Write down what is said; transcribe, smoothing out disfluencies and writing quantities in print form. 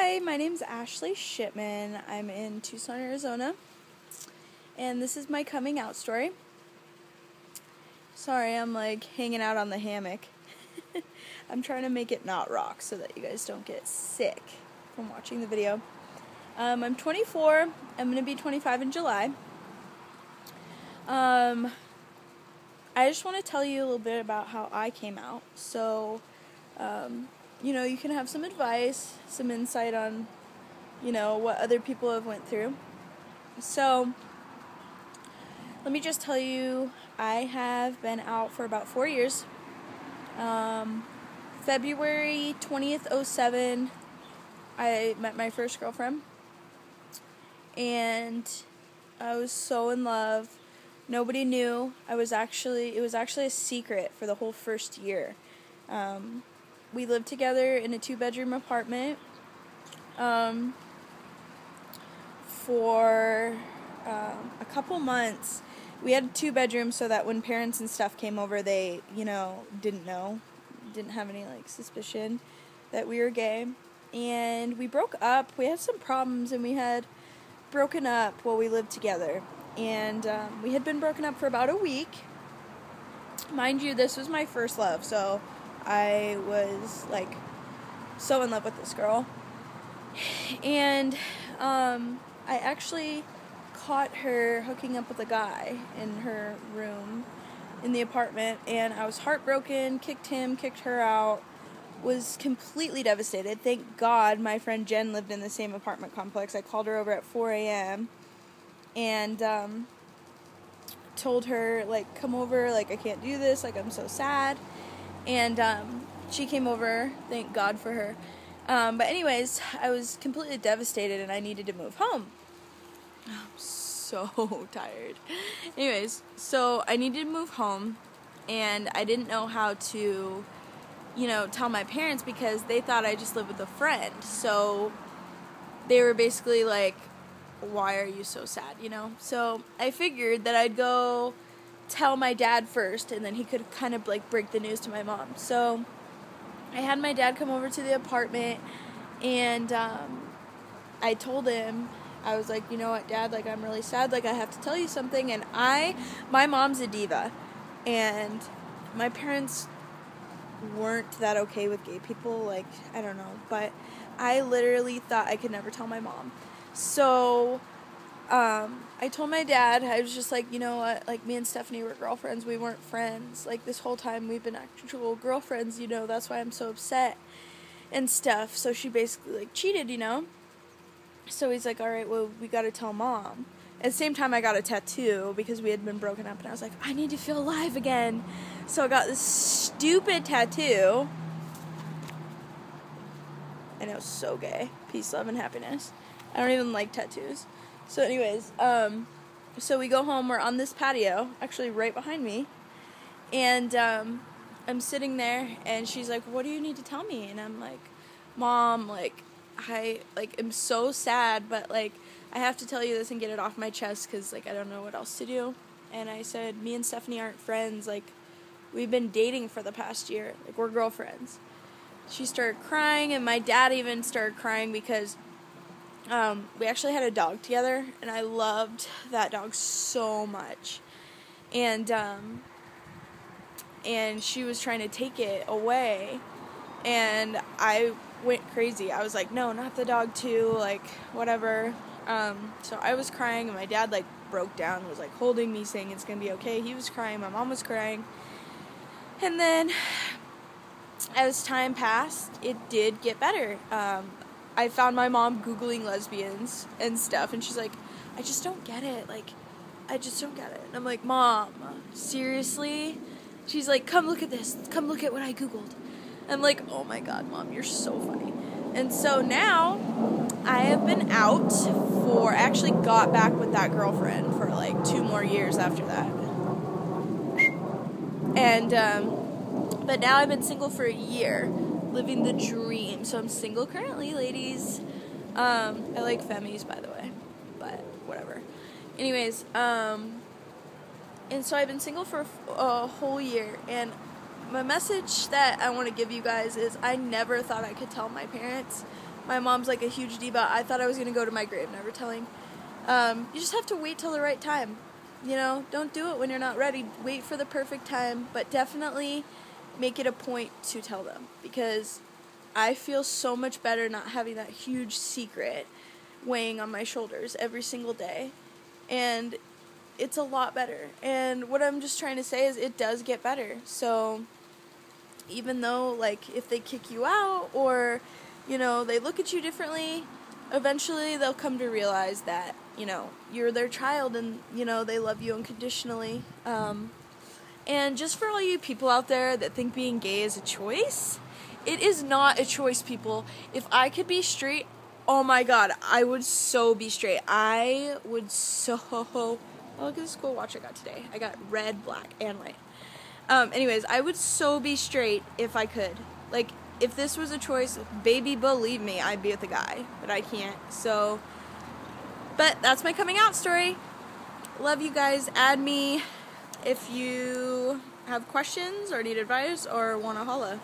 Hi, my name's Ashley Shipman. I'm in Tucson, Arizona, and this is my coming out story. Sorry, I'm hanging out on the hammock. I'm trying to make it not rock so that you guys don't get sick from watching the video. I'm 24. I'm going to be 25 in July. I just want to tell you a little bit about how I came out. So, you can have some advice, some insight on, what other people have went through. So, let me just tell you, I have been out for about 4 years. February 20th, 2007, I met my first girlfriend. And I was so in love. Nobody knew. It was actually a secret for the whole first year. We lived together in a 2-bedroom apartment for a couple months. We had 2 bedrooms so that when parents and stuff came over, they, didn't have any suspicion that we were gay. And we broke up. We had some problems, and we had broken up while we lived together. And we had been broken up for about a week. Mind you, this was my first love, so I was so in love with this girl. And I actually caught her hooking up with a guy in her room in the apartment, and I was heartbroken, kicked her out, was completely devastated. Thank God my friend Jen lived in the same apartment complex. I called her over at 4 a.m. and told her, come over, I can't do this, I'm so sad. And she came over, thank God for her. But anyways, I was completely devastated, and I needed to move home. I'm so tired. Anyways, so I needed to move home, and I didn't know how to, tell my parents, because they thought I just lived with a friend. So they were basically why are you so sad, So I figured that I'd go tell my dad first, and then he could kind of break the news to my mom. So I had my dad come over to the apartment, and I told him, I was like, you know what, Dad, I'm really sad, I have to tell you something. And my mom's a diva, and my parents weren't that okay with gay people, I don't know, but I literally thought I could never tell my mom. So I told my dad. I was just you know what, me and Stephanie were girlfriends, we weren't friends, this whole time we've been actual girlfriends, that's why I'm so upset and stuff. So she basically cheated, So he's like, alright, well, we gotta tell Mom. At the same time, I got a tattoo because we had been broken up, and I was like, I need to feel alive again. So I got this stupid tattoo, and it was so gay. Peace, love, and happiness. I don't even like tattoos. So anyways, so we go home, we're on this patio, actually right behind me, and I'm sitting there, and she's like, what do you need to tell me? And I'm like, Mom, I am so sad, but I have to tell you this and get it off my chest, because I don't know what else to do. And I said, me and Stephanie aren't friends, we've been dating for the past year, we're girlfriends. She started crying, and my dad even started crying, because we actually had a dog together, and I loved that dog so much. And she was trying to take it away, and I went crazy. I was like, no, not the dog too, whatever. So I was crying, and my dad broke down, was holding me, saying it's gonna be okay. He was crying, my mom was crying. And then as time passed, it did get better. I found my mom Googling lesbians and stuff, and she's like, I just don't get it. I just don't get it. And I'm like, Mom, seriously? She's like, come look at this. Come look at what I Googled. I'm like, oh my God, Mom, you're so funny. And so now I have been out I actually got back with that girlfriend for 2 more years after that. And, but now I've been single for a year, living the dream. So I'm single currently, ladies. I like femmies, by the way, but whatever. Anyways, and so I've been single for a whole year, and my message that I want to give you guys is I never thought I could tell my parents, My mom's like a huge diva. I thought I was going to go to my grave never telling. You just have to wait till the right time. You know, don't do it when you're not ready. Wait for the perfect time, but definitely make it a point to tell them, because I feel so much better not having that huge secret weighing on my shoulders every single day, and it's a lot better. And what I'm just trying to say is it does get better. So even though, like, if they kick you out or, you know, they look at you differently, eventually they'll come to realize that, you know, you're their child and, you know, they love you unconditionally. And just for all you people out there that think being gay is a choice, it is not a choice, people. If I could be straight, oh my god, I would so be straight. I would so... Oh, look at this cool watch I got today. I got red, black, and white. Anyways, I would so be straight if I could. Like, if this was a choice, baby, believe me, I'd be with a guy. But I can't, so... But that's my coming out story. Love you guys. Add me if you have questions or need advice or want to holla.